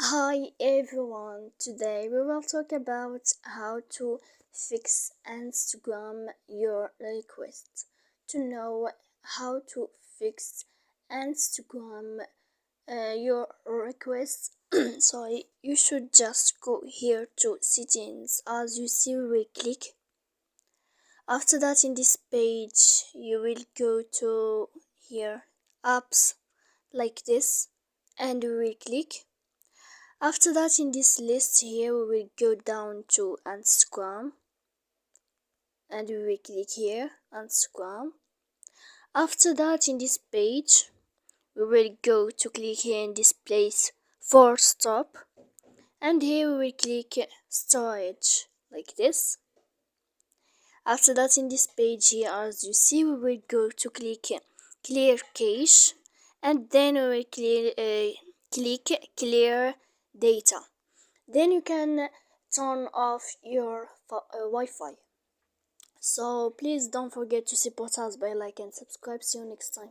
Hi everyone, today we will talk about how to fix Instagram your requests. To know how to fix Instagram your requests, sorry, you should just go here to settings. As you see, we will click. After that, in this page, you will go to here, apps, like this, and we will click. After that, in this list here, we will go down to Instagram and we will click here, Instagram. After that, in this page, we will go to click here in this place for stop, and here we will click storage, like this. After that, in this page here, as you see, we will go to click clear cache, and then we will click clear data. Then you can turn off your Wi-Fi. So please don't forget to support us by like and subscribe. See you next time.